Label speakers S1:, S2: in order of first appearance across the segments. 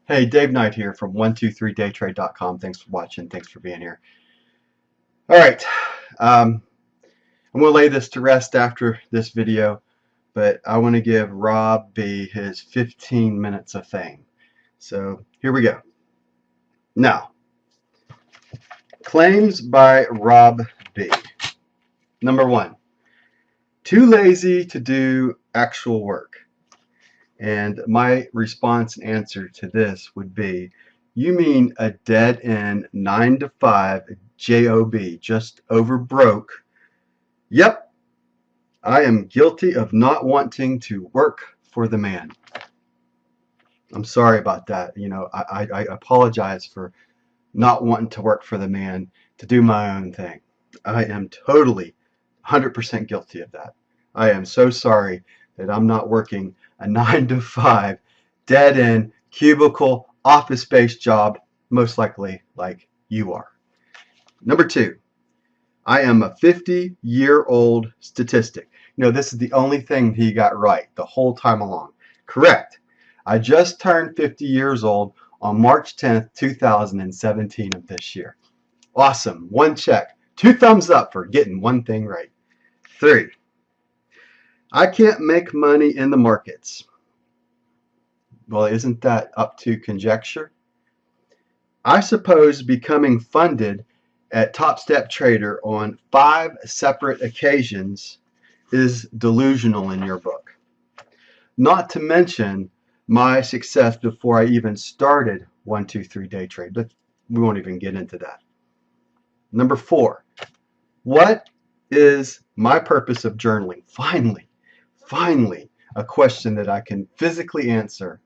S1: Hey, Dave Knight here from 123daytrade.com. Thanks for watching. Thanks for being here. All right. I'm going to lay this to rest after this video, but I want to give Rob B his 15 minutes of fame. So here we go. Now, claims by Rob B. Number one, too lazy to do actual work. And my response and answer to this would be, you mean a dead-end 9-to-5 job, just over broke? Yep, I am guilty of not wanting to work for the man. I'm sorry about that. You know, I apologize for not wanting to work for the man, to do my own thing. I am totally 100% guilty of that. I am so sorry that I'm not working a 9-to-5 dead-end cubicle office-based job, most likely like you are. Number two, I am a 50-year-old statistic. You know, this is the only thing he got right the whole time along. Correct. I just turned 50 years old on March 10th, 2017 of this year. Awesome. One check. 2 thumbs up for getting one thing right. 3, I can't make money in the markets. Well, isn't that up to conjecture? I suppose becoming funded at Top Step Trader on 5 separate occasions is delusional in your book. Not to mention my success before I even started 123 Day Trade, but we won't even get into that. Number 4, what is my purpose of journaling? Finally, a question that I can physically answer.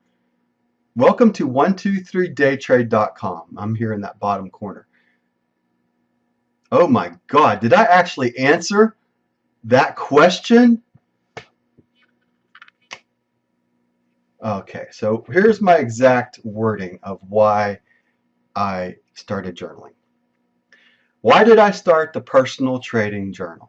S1: Welcome to 123daytrade.com. I'm here in that bottom corner. Oh my God, did I actually answer that question? Okay, so here's my exact wording of why I started journaling. Why did I start the personal trading journal?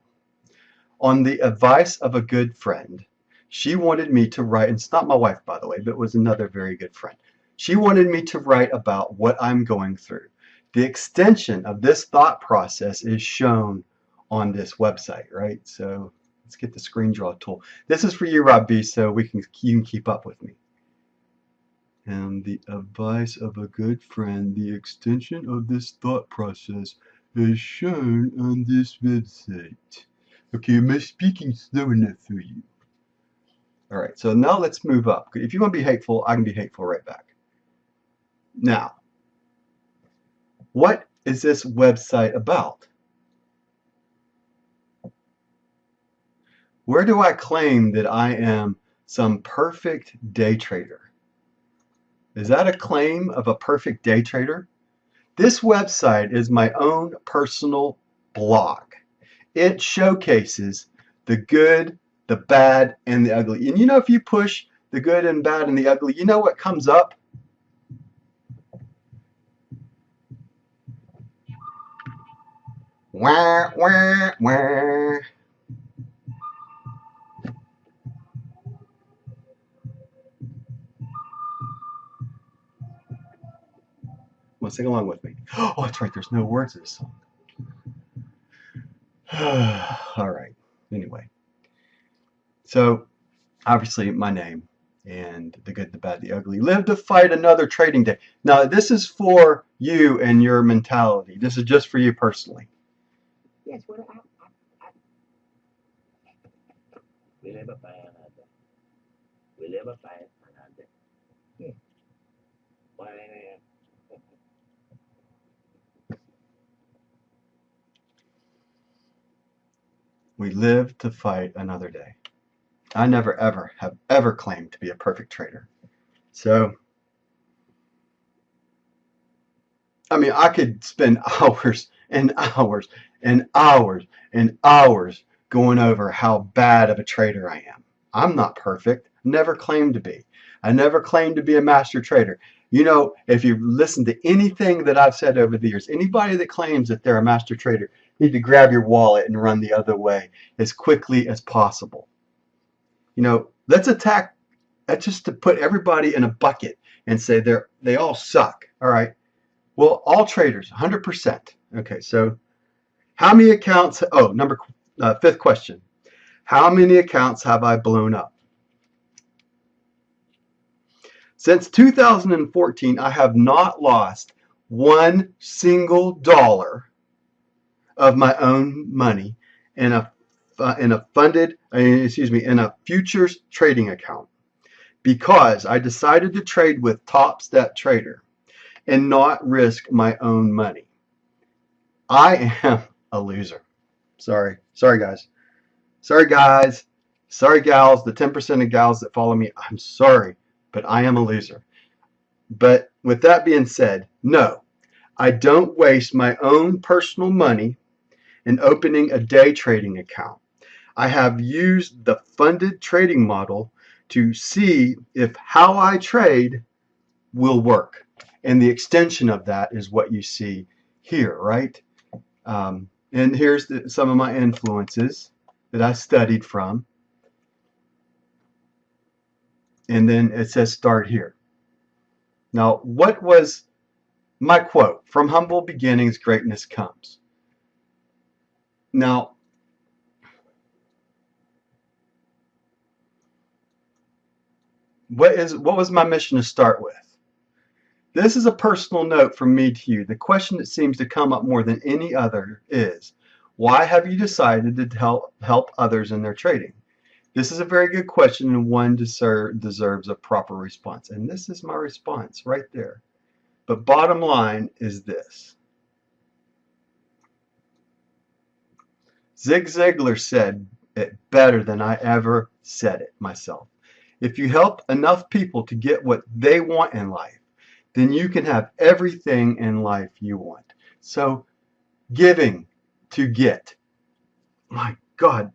S1: On the advice of a good friend, she wanted me to write, and it's not my wife, by the way, but it was another very good friend. She wanted me to write about what I'm going through. The extension of this thought process is shown on this website, right? So let's get the screen draw tool. This is for you, Rob B, so you can keep up with me. And the advice of a good friend, the extension of this thought process is shown on this website. Okay, am I speaking slow enough for you? All right, so now let's move up. If you want to be hateful, I can be hateful right back. Now, what is this website about? Where do I claim that I am some perfect day trader? Is that a claim of a perfect day trader? This website is my own personal blog. It showcases the good, the bad, and the ugly. And you know, if you push the good and bad and the ugly, you know what comes up? Wah, wah, wah. Well, sing along with me. Oh, that's right, there's no words to this song. All right, anyway. So, obviously, my name and the good, the bad, the ugly. Live to fight another trading day. Now, this is for you and your mentality. This is just for you personally.
S2: Yes, well, we live a fight another. We live a fight another. Yeah.
S1: We live to fight another day. I never have ever claimed to be a perfect trader. So, I mean, I could spend hours and hours and hours and hours going over how bad of a trader I am. I'm not perfect. Never claimed to be. I never claimed to be a master trader. You know, if you listen to anything that I've said over the years, anybody that claims that they're a master trader, you need to grab your wallet and run the other way as quickly as possible. You know, let's attack, that's just to put everybody in a bucket and say they all suck. All right. Well, all traders, 100%. Okay, so how many accounts? Oh, fifth question. How many accounts have I blown up? Since 2014, I have not lost one single dollar of my own money in a futures trading account because I decided to trade with Top Step Trader and not risk my own money. I am a loser. Sorry guys. Sorry guys. Sorry gals, the 10% of gals that follow me. I'm sorry, but I am a loser. But with that being said, no, I don't waste my own personal money in opening a day trading account. I have used the funded trading model to see if how I trade will work. And the extension of that is what you see here, right? And here's some of my influences that I studied from. And then it says start here. Now, what was my quote? From humble beginnings, greatness comes. Now, what was my mission to start with? This is a personal note from me to you. The question that seems to come up more than any other is, why have you decided to help others in their trading? This is a very good question and one deserves a proper response. And this is my response right there. But bottom line is this. Zig Ziglar said it better than I ever said it myself. If you help enough people to get what they want in life, then you can have everything in life you want. So giving to get. My God,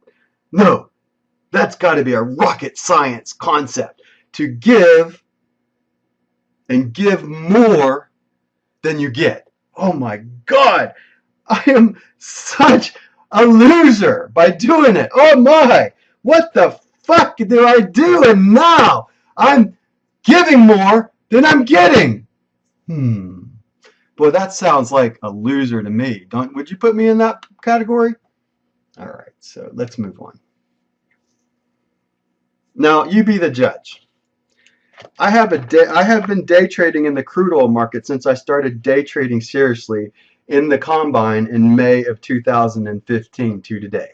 S1: no, that's got to be a rocket science concept. To give and give more than you get. Oh my God, I am such a loser by doing it. Oh my, what the fuck do I do? And now I'm giving more than I'm getting. Boy, that sounds like a loser to me. Would you put me in that category? All right, so let's move on. Now, you be the judge. I have been day trading in the crude oil market since I started day trading seriously in the combine in May of 2015 to today.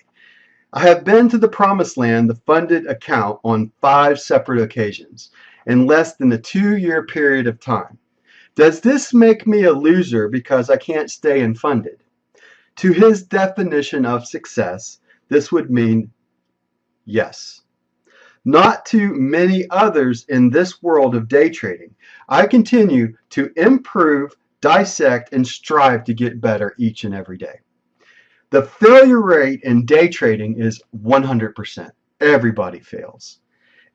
S1: I have been to the promised land, the funded account, on 5 separate occasions in less than a 2-year period of time. Does this make me a loser because I can't stay in funded? To his definition of success, this would mean yes. Not to many others in this world of day trading. I continue to improve, dissect, and strive to get better each and every day. The failure rate in day trading is 100%. Everybody fails.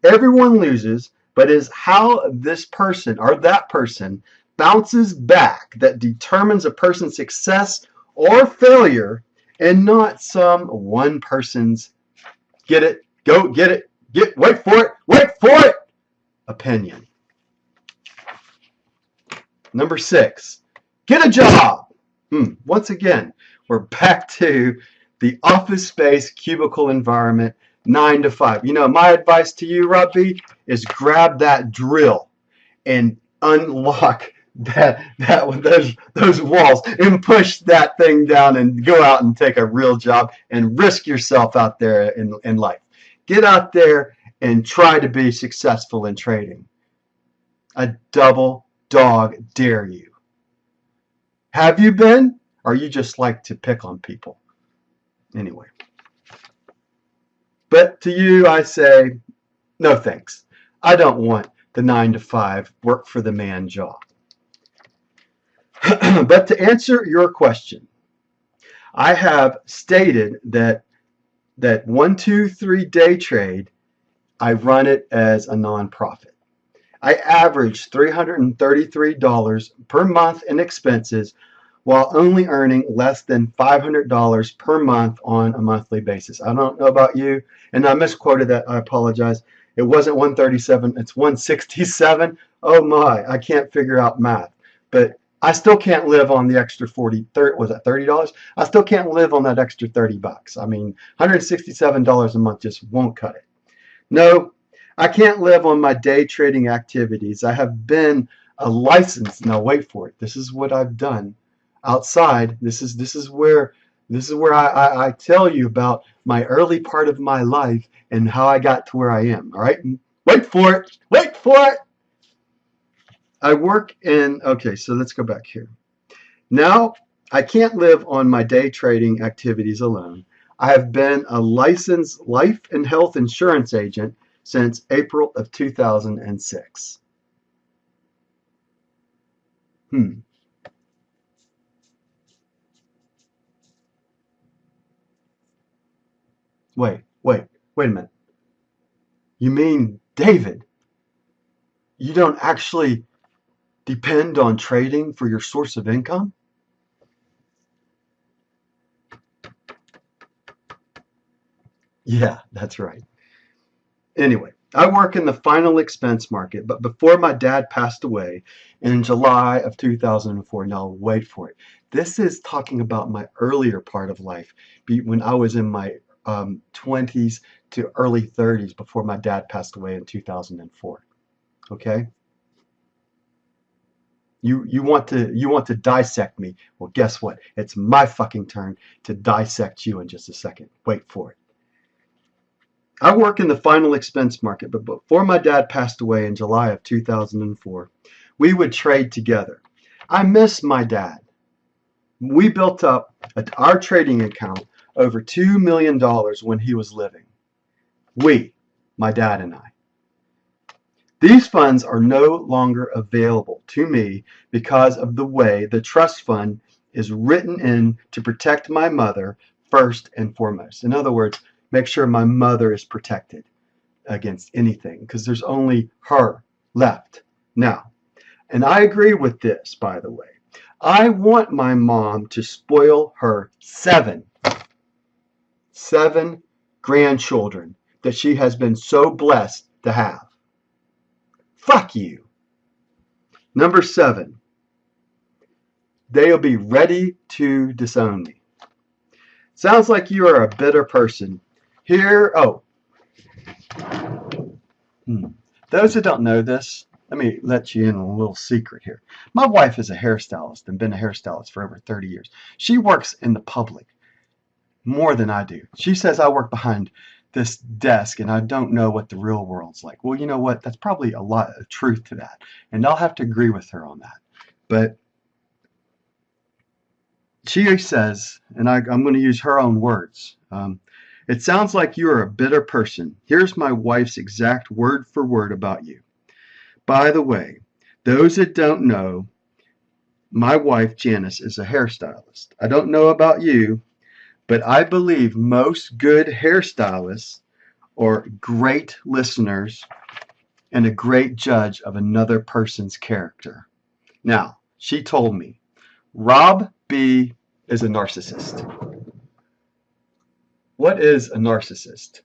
S1: Everyone loses, but it's how this person or that person bounces back that determines a person's success or failure, and not some one person's get it, go get it, wait for it opinion. Number 6, get a job. Once again, we're back to the office space cubicle environment, 9 to 5. You know, my advice to you, Robbie, is grab that drill and unlock those walls and push that thing down and go out and take a real job and risk yourself out there in life. Get out there and try to be successful in trading. A double dog dare you. Have you been? Or you just like to pick on people? Anyway. But to you, I say, no thanks. I don't want the 9 to 5 work for the man job. But to answer your question, I have stated that 1, 2, 3 day trade, I run it as a nonprofit. I average $333 per month in expenses while only earning less than $500 per month on a monthly basis. I don't know about you, and I misquoted that, I apologize. It wasn't 137, it's 167. Oh my, I can't figure out math. But I still can't live on the extra 40, 30, was that $30? I still can't live on that extra 30 bucks. I mean, $167 a month just won't cut it. No, I can't live on my day trading activities. I have been a licensed, now wait for it. This is what I've done outside. This is where I tell you about my early part of my life and how I got to where I am. All right? Wait for it. Wait for it. I work in, okay, so let's go back here. Now, I can't live on my day trading activities alone. I have been a licensed life and health insurance agent since April of 2006. Wait a minute. You mean, David, you don't actually depend on trading for your source of income? Yeah, that's right. Anyway, I work in the final expense market, but before my dad passed away in July of 2004, now wait for it. This is talking about my earlier part of life, when I was in my 20s to early 30s before my dad passed away in 2004. Okay? You want to dissect me. Well, guess what? It's my fucking turn to dissect you in just a second. Wait for it. I work in the final expense market, but before my dad passed away in July of 2004, we would trade together. I miss my dad. We built up our trading account over $2 million when he was living. We, my dad and I. These funds are no longer available to me because of the way the trust fund is written in to protect my mother first and foremost. In other words, make sure my mother is protected against anything because there's only her left now. And I agree with this, by the way. I want my mom to spoil her seven grandchildren that she has been so blessed to have. Fuck you. Number 7, they'll be ready to disown me. Sounds like you are a bitter person. Here, those who don't know this, let me let you in on a little secret here. My wife is a hairstylist and been a hairstylist for over 30 years. She works in the public more than I do. She says I work behind this desk and I don't know what the real world's like. Well, you know what? That's probably a lot of truth to that. And I'll have to agree with her on that. But she says, and I'm going to use her own words, it sounds like you are a bitter person. Here's my wife's exact word for word about you. By the way, those that don't know, my wife Janice is a hairstylist. I don't know about you, but I believe most good hairstylists are great listeners and a great judge of another person's character. Now, she told me, Rob B is a narcissist. What is a narcissist?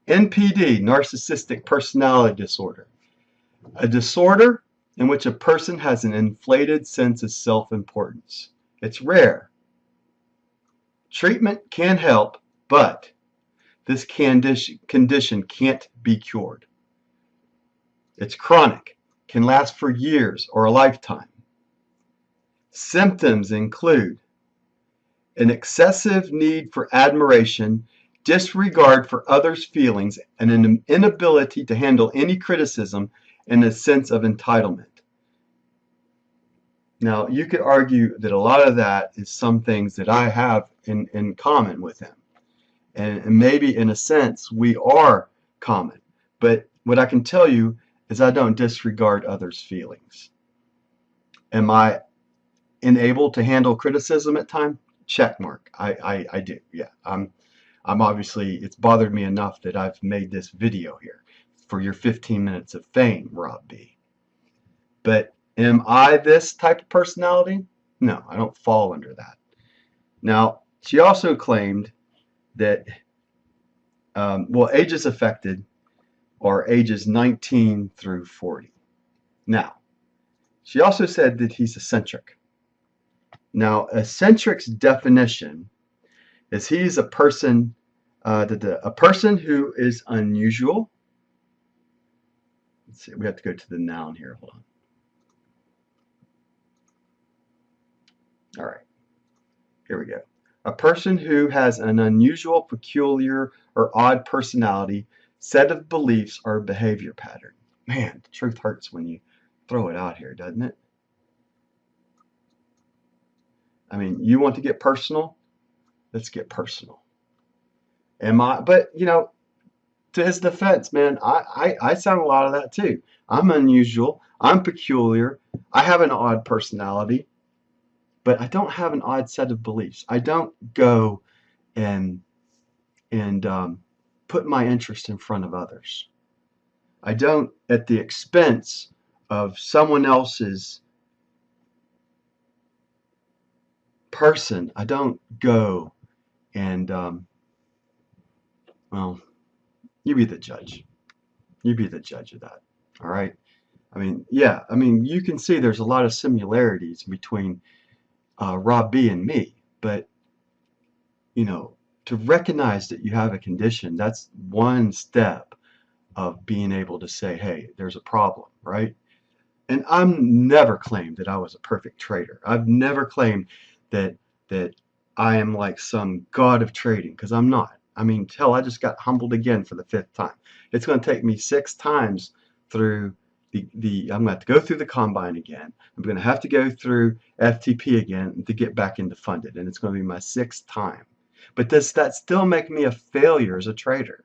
S1: NPD, narcissistic personality disorder. A disorder in which a person has an inflated sense of self-importance. It's rare. Treatment can help, but this condition can't be cured. It's chronic, can last for years or a lifetime. Symptoms include an excessive need for admiration, disregard for others' feelings, and an inability to handle any criticism and a sense of entitlement. Now, you could argue that a lot of that is some things that I have in common with him. And maybe in a sense, we are common. But what I can tell you is I don't disregard others' feelings. Am I unable to handle criticism at times? Check mark. I do. Yeah. I'm obviously, it's bothered me enough that I've made this video here for your 15 minutes of fame, Rob B. But am I this type of personality? No, I don't fall under that. Now, she also claimed that well, ages affected are ages 19 through 40. Now, she also said that he's eccentric. Now, eccentric's definition is he's a person, a person who is unusual. Let's see, we have to go to the noun here. Hold on. All right, here we go. A person who has an unusual, peculiar, or odd personality, set of beliefs, or behavior pattern. Man, the truth hurts when you throw it out here, doesn't it? I mean, you want to get personal? Let's get personal. But you know, to his defense, man, I sound a lot of that too. I'm unusual. I'm peculiar. I have an odd personality, but I don't have an odd set of beliefs. I don't go and put my interest in front of others. I don't at the expense of someone else's person. I don't go and well, you be the judge. You be the judge of that. All right. I mean, yeah. I mean, you can see there's a lot of similarities between Rob B and me, but you know, to recognize that you have a condition, that's one step of being able to say, hey, there's a problem, right? And I'm never claimed that I was a perfect trader. I've never claimed that I am like some god of trading, because I'm not. I mean, hell, I just got humbled again for the 5th time. It's going to take me 6 times through I'm going to have to go through the combine again. I'm going to have to go through FTP again to get back into funded, and it's going to be my 6th time. But does that still make me a failure as a trader?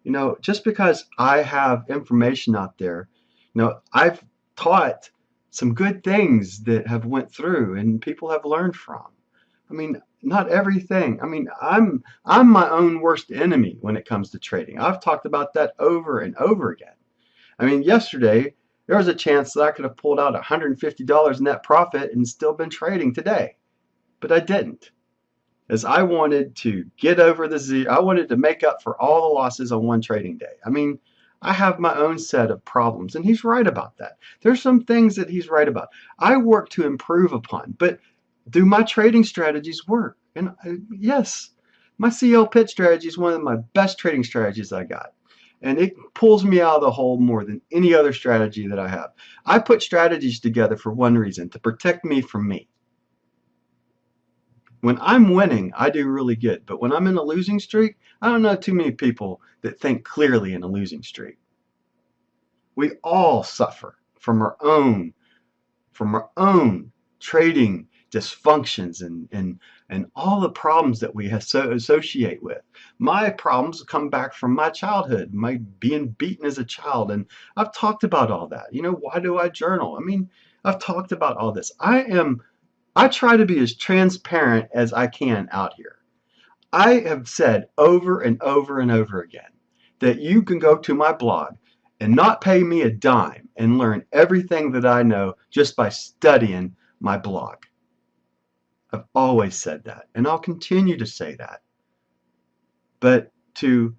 S1: You know, just because I have information out there, you know, I've taught some good things that have went through and people have learned from. I mean, not everything. I mean, I'm my own worst enemy when it comes to trading. I've talked about that over and over again. I mean, yesterday there was a chance that I could have pulled out $150 net profit and still been trading today, but I didn't. As I wanted to get over the zero. I wanted to make up for all the losses on one trading day. I mean, I have my own set of problems, and he's right about that. There's some things that he's right about. I work to improve upon, but do my trading strategies work? And yes, my CL pitch strategy is one of my best trading strategies I got. And it pulls me out of the hole more than any other strategy that I have. I put strategies together for one reason, to protect me from me. When I'm winning, I do really good. But when I'm in a losing streak, I don't know too many people that think clearly in a losing streak. We all suffer from our own trading dysfunctions and all the problems that we associate with. My problems come back from my childhood, my being beaten as a child, and I've talked about all that. You know, why do I journal? I mean, I've talked about all this. I try to be as transparent as I can out here. I have said over and over and over again that you can go to my blog and not pay me a dime and learn everything that I know just by studying my blog. I've always said that, and I'll continue to say that. But to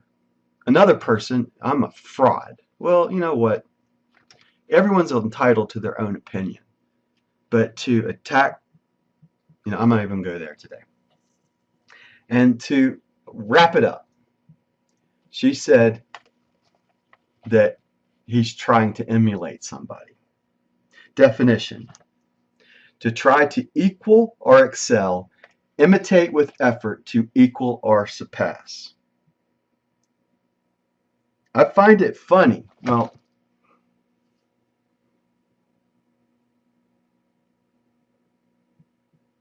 S1: another person, I'm a fraud. Well, you know what? Everyone's entitled to their own opinion. But to attack, you know, I'm not even going to go there today. And to wrap it up, she said that he's trying to emulate somebody. Definition: to try to equal or excel, imitate with effort to equal or surpass. I find it funny.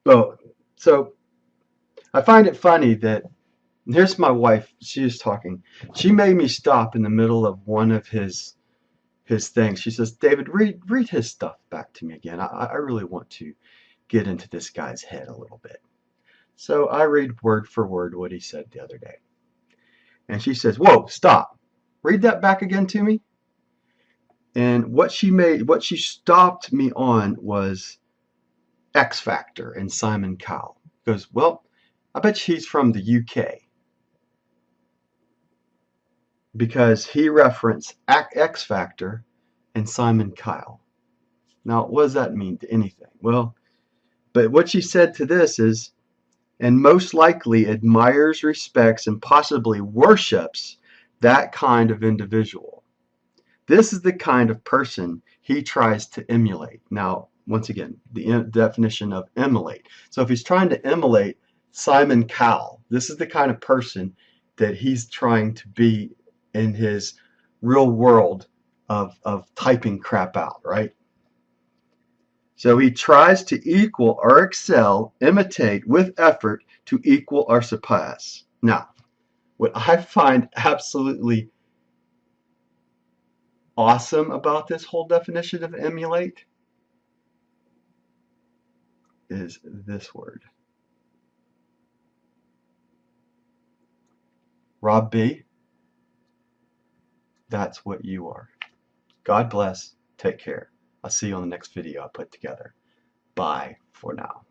S1: Well, so I find it funny that here's my wife. She is talking. She made me stop in the middle of one of his things. She says, David, read his stuff back to me again. I really want to get into this guy's head a little bit. So I read word for word what he said the other day. And she says, whoa, stop. Read that back again to me. And what she stopped me on was X Factor and Simon Cowell. Goes, well, I bet he's from the UK. because he referenced X Factor and Simon Cowell. Now, what does that mean to anything? Well, but what she said to this is, and most likely admires, respects, and possibly worships that kind of individual. This is the kind of person he tries to emulate. Now, once again, the definition of emulate. So if he's trying to emulate Simon Cowell, this is the kind of person that he's trying to be in his real world of typing crap out, right? So he tries to equal or excel, imitate with effort to equal or surpass. Now, what I find absolutely awesome about this whole definition of emulate is this word. Rob B, that's what you are. God bless. Take care. I'll see you on the next video I put together. Bye for now.